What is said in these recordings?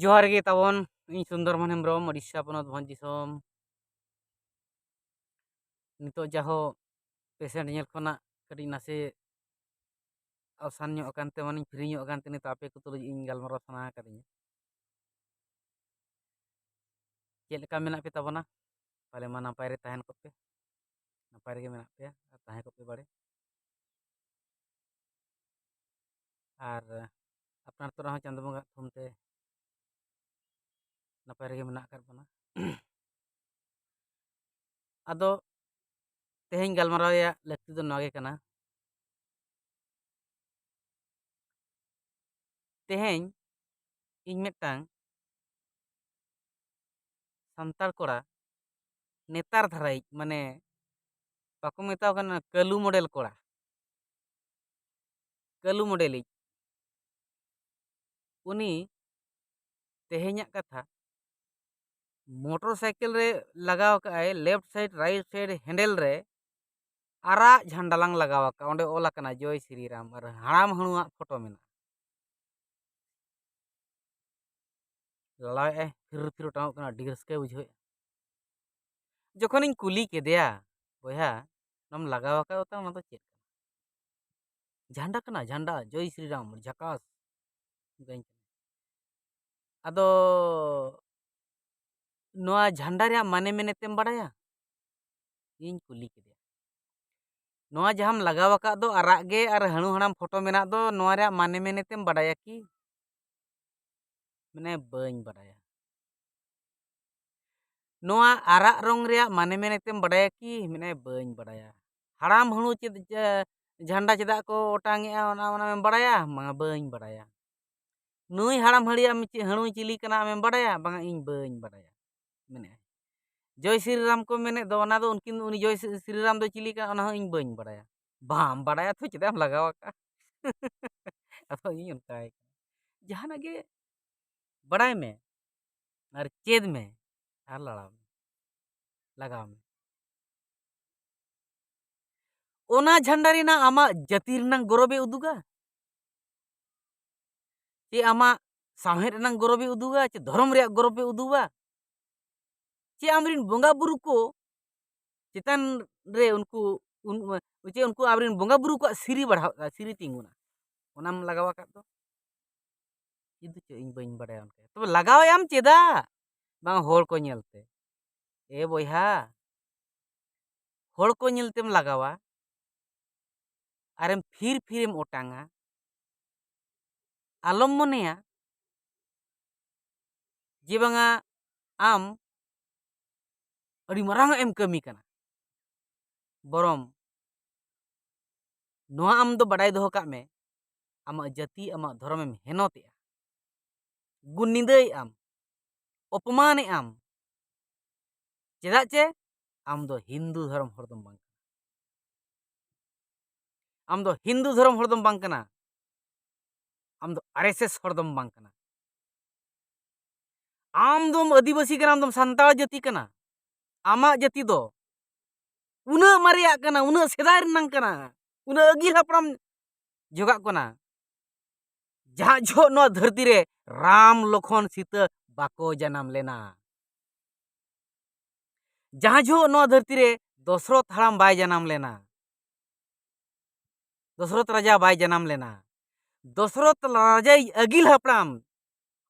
ᱡᱚᱦᱟᱨ ᱜᱮ ᱛᱟᱵᱚᱱ ᱤᱧ ᱥᱩᱱᱫᱚᱨᱢᱚᱱ ᱦᱮᱢᱵᱨᱚᱢ ᱩᱲᱤᱥᱥᱟ ᱯᱚᱱᱚᱛ ᱵᱷᱚᱸᱡᱽ ᱫᱤᱥᱚᱢ ᱱᱤᱛᱚᱜ ᱡᱟᱦᱳ ᱯᱮᱥᱮন্ট ᱧᱮᱞ ᱠᱷᱚᱱᱟᱜ ᱠᱟᱹᱴᱤᱡ ᱱᱟᱥᱮ ᱟᱣᱥᱟᱱ ᱧᱚᱜ ᱟᱠᱟᱱᱛᱮ ᱢᱟᱱᱮᱧ ᱯᱷᱨᱤ ᱧᱚᱜ ᱟᱠᱟᱱᱛᱮ ᱱᱤᱛᱚᱜ ᱟᱯᱮ ᱠᱚ ᱛᱩᱞᱩᱡ ᱤᱧ ᱜᱟᱞᱢᱟᱨᱟᱣ ᱥᱟᱱᱟ ᱟᱠᱟᱫᱤᱧᱟ ᱪᱮᱫ ᱞᱮᱠᱟ ᱢᱮᱱᱟᱜ ᱯᱮ ᱛᱟᱵᱚᱱᱟ ᱯᱟᱞᱮ ᱢᱟ ᱱᱟᱯᱟᱭ ᱨᱮ ᱛᱟᱦᱮᱱ ᱠᱚᱯᱮ ᱱᱟᱯᱟᱭ ᱨᱮᱜᱮ ᱢᱮᱱᱟᱜ ᱯᱮᱭᱟ ᱟᱨ ᱛᱟᱦᱮᱸ ᱠᱚᱯᱮ ᱵᱟᱲᱮ ᱟᱨ ᱟᱯᱱᱟᱨ ᱛᱚᱨᱟ ᱦᱚᱸ ᱪᱟᱸᱫᱳ ᱵᱚᱸᱜᱟ ᱛᱷᱩᱢ ᱛᱮ ᱱᱟᱯᱟᱭ ᱨᱮᱜᱮ ᱢᱮᱱᱟᱜ ᱟᱠᱟᱫ ᱵᱚᱱᱟ ᱟᱫᱚ ᱛᱮᱦᱮᱧ ᱜᱟᱞᱢᱟᱨᱟᱣ ᱨᱮᱭᱟᱜ ᱞᱟᱹᱠᱛᱤ ᱫᱚ ᱱᱚᱣᱟ ᱜᱮ ᱠᱟᱱᱟ ᱛᱮᱦᱮᱧ ᱤᱧ ᱢᱤᱫᱴᱟᱝ ᱥᱟᱱᱛᱟᱲ ᱠᱚᱲᱟ ᱱᱮᱛᱟᱨ ᱫᱷᱟᱨᱟᱭᱤᱡ ᱢᱟᱱᱮ ᱵᱟᱠᱚ ᱢᱮᱛᱟᱣ ᱠᱟᱱᱟ ᱠᱟᱹᱞᱩ ᱢᱚᱰᱮᱞ ᱠᱚᱲᱟ ᱠᱟᱹᱞᱩ ᱢᱚᱰᱮᱞᱤᱡ ᱩᱱᱤ ᱛᱮᱦᱮᱧᱟᱜ ᱠᱟᱛᱷᱟ मोटर साइकिल रे लगाव काय left side right side handle रे आराग झंडालांग लगाव का ओंडे ओला कना जय श्री राम और हाड़ाम हणुआ फोटो मेना ललाए फिर फिर टाव कना डी रस्के बुझे जखन इन कुली केदेया बया नम लगाव का ओता ओना तो चेक झंडा कना झंडा जय श्री राम झकास अदो नोआ झंडा रे माने मेनेतेम बड़ाया इन कुली केदेया नोआ जहाम लगाव का दो आराग गे और हणु हणाम फोटो मेना दो नोआ रे माने मेनेतेम बड़ाया की मने बइन बड़ाया नोआ आराग रंग रे माने मेनेतेम बड़ाया की मने बइन बड़ाया हाड़ाम हणु चेद झंडा चेदा को ओटांगेआ ओना ओना में बड़ाया मा बइन बड़ाया नुई हाड़ाम हड़िया हणु चिली कना में बड़ाया बांगा इन बइन बड़ाया मेने जय श्री राम को मेने दो ओना दो उनकिन उनी जय श्री राम दो चिली कना ओना हो इन बइन बड़ाया बाम बड़ाया तो चेदाम लगाव का अतो इन उनकाय जहाना गे बड़ाय में और चेद में और लड़ाव में लगाव में ओना झंडा रेना आमा जाति रेना गौरवे उदुगा चे आमा साहेब रेना गौरवे उदुगा चे धर्म रे गौरवे उदुगा चे आमरिन बोंगा बुरु को चितान रे उनको चे उनको आमरिन बोंगा बुरु को सिरी बढ़ा सिरी तिंगुना ओनाम लगावा का तो इदु चे इन बइन बड़ाया उनके तो लगाव याम चेदा बांग होड़ को नेलते ए बोयहा होड़ को नेलतेम लगावा आरेम फिर फिरेम ओटांगा आलम मनेया जे बांगा आम अड़ी मरांग एम कमी कना बरम नोआ आम दो बड़ाई दोहो का में आमा जाति आमा धर्म एम हेनोते गुनिंदे आम अपमाने आम चेदा चे आम दो हिंदू धर्म हरदम बांग आम दो हिंदू धर्म हरदम बांग कना आम दो आरएसएस हरदम बांग कना आम दोम आदिवासी कना आम दोम संताल जाति कना आमा जाति दो उना मारिया कना उना सेदाय रनंग कना उना अगिल हपड़ाम जोगा कना जहां जो नो धरती रे राम लखन सीता बाको जन्म लेना जहां जो नो धरती रे दशरथ हराम बाय जन्म लेना दशरथ राजा बाय जन्म लेना दशरथ राजा अगिल हपड़ाम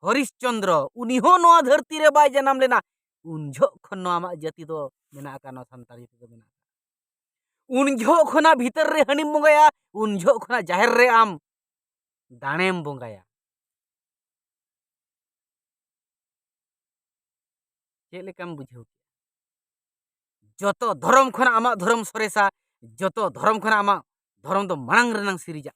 हरिश्चंद्र उनी हो नो धरती रे बाय जन्म लेना उन जो खन नो आमा जाति दो मेना का नो संताल जाति दो मेना उन जो खना भीतर रे हनिम बंगाया उन जो खना जाहिर रे आम दानेम बंगाया चे लेकाम बुझाव जतो धर्म खना आमा धर्म सरेसा जतो धर्म खना आमा धर्म दो मांग रनंग सिरिजा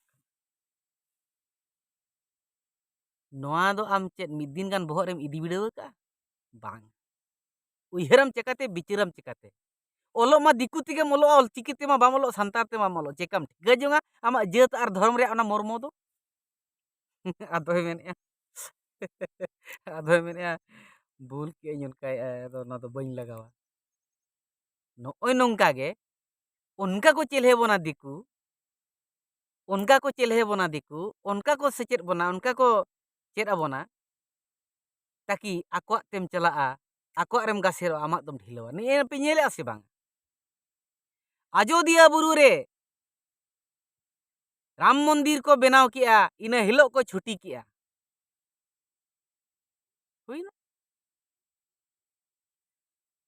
नोआ दो आम चेत मिद दिन गान बहर रेम इदी बिड़ाव का बांग उइहरम चेकाते बिचारम चेकाते ओलो मा दिकु तिगे मोलो ऑल चिकिते मा बामलो संतार ते मा मोलो चेकाम ठिका जोंगा आमा जात आर धर्म रे ओना मर्म दो आदोय मेने आदोय मेने भूल के उनकाय आदो ना दो बइन लगावा नोय नोंका गे उनका को चेल्हे बोना दिकु उनका को चेल्हे बोना दिकु उनका को सेचेत बोना उनका को चेत अबोना ताकि आकोआग तेम चलाआ आकोआग रेम गासेरो आमाग दम ढिलवा निये पे नेले से बांग अयोध्या बुरु रे राम मंदिर को बनाव किया इना हिलो को छुट्टी किया हुई ना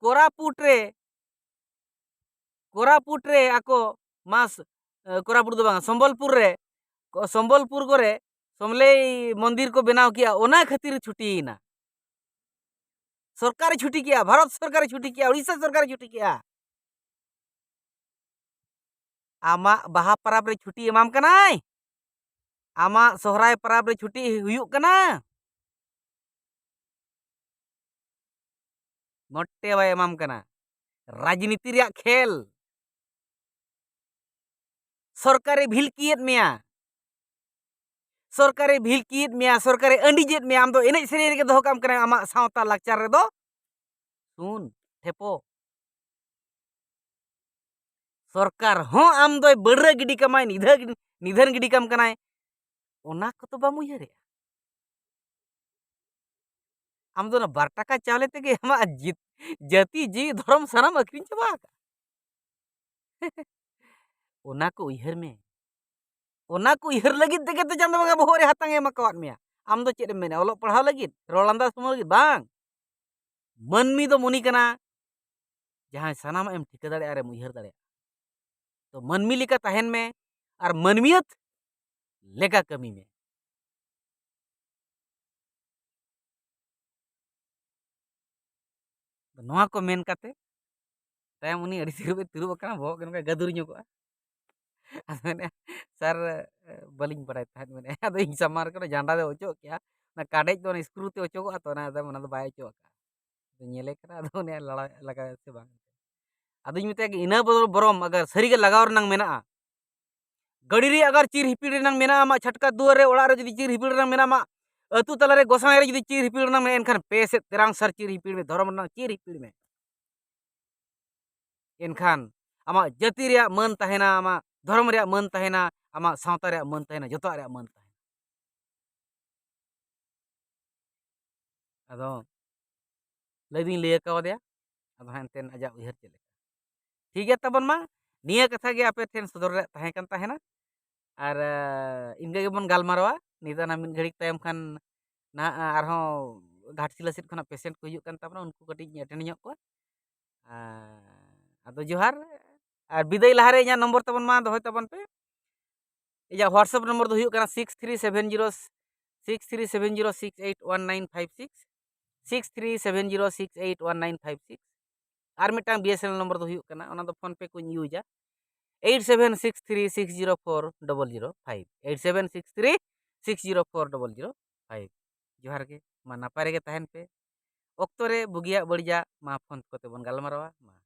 कोरापुट रे आको मास कोरापुट दो बांग संबलपुर करे समलेई मंदिर को बनाव किया ओना खातिर छुट्टी ना सरकार छुट्टी किया भारत सरकार छुट्टी किया उड़ीसा सरकार छुट्टी किया आमा बाहा परब रे छुट्टी एमाम कनाय आमा सोहराय परब रे छुट्टी हुयुग कना मोटे बाय एमाम कना राजनीति रे खेल सरकारे भिलकियत मेया सरकारे भिलकियत मेया सरकारे अंडीजेत मेया आम दो एनेज सेरेज रेगे दोहो काम कना आमा सावता लाकचार रे दो सुन ठेपो सरकार हो आम दो बड़रा गिडी कमाय निधन गिडी काम कनाय ओना को तो बाम उयहरे आम दो ना 12 टाका चावले तेगे आमा जाति जी धर्म सानाम अखरिन चबा ओना को उयहर में ओना को उयहर लगित तेगे तो चांदो बंगा बोहरे हातांग एम अकावाद मेया आम दो चेद एम मेना ओलो पढ़ाव लगित रोल लांदा सुमो लगित बांग मनमी दो मुनी कना जहां सानाम एम ठिका दाड़े आरे उयहर दाड़े तो मनमी लेका तहन में और मनमियत लेका कमी में नोआ को मेन काते तायम उनी अड़ी तिरुब अकना भोग नका गदुर ñoko मैंने सर बलिंग पढ़ाई था मैंने अद इन समार को झंडा दे ओचो क्या ना काडेज दो स्क्रू ते ओचो को तो ना अद मना दो बाय ओचो का तो ñेले करा अद ने लड़ा लगा से बांग अद इन मिते इना बरम अगर सरी के लगाव रनंग मेना गड़ी रे अगर चीर हिपिड़ रनंग मेना मा छटका दुआर रे ओड़ा रे जदी चीर हिपिड़ रनंग मेना मा अतु तला रे गोसाई रे जदी चीर हिपिड़ रनंग में एनखान पे से तेरांग सर चीर हिपिड़ में धर्म रनंग चीर हिपिड़ में एनखान आमा जाति रे मन तहेना आमा धर्म रे मन तहेना आमा सावता रे मन तहेना जतो रे मन तहेना अदो लैदिन लैया कावदिया अदो हेनतेन आजा उयहर चले ठीक है तबन मा निया कथा गे आपे ठेन सदर रे तहे कन तहेना और इनगे गेबन गालमारवा निदाना मिन घड़ी तायम खान ना आरहो घाटसिला सेट खना पेशेंट को हिजुक कान ताबना उनको कटी अटेंड ñok को अदो जोहार और विदाई लहारे इया नंबर तबन मा दोहय तबन पे इया व्हाट्सएप नंबर दो हुयुक काना 6370681956 6370681956 और मिटांग बीएसएनएल नंबर दो हुयुक काना ओना दो फोन पे को यूजा 8763604005 8763604005 जोहार के मा नापाय रे तहन पे ओक्तो रे बुगिया बड़िया मा फोन कोते बन गालमारवा मा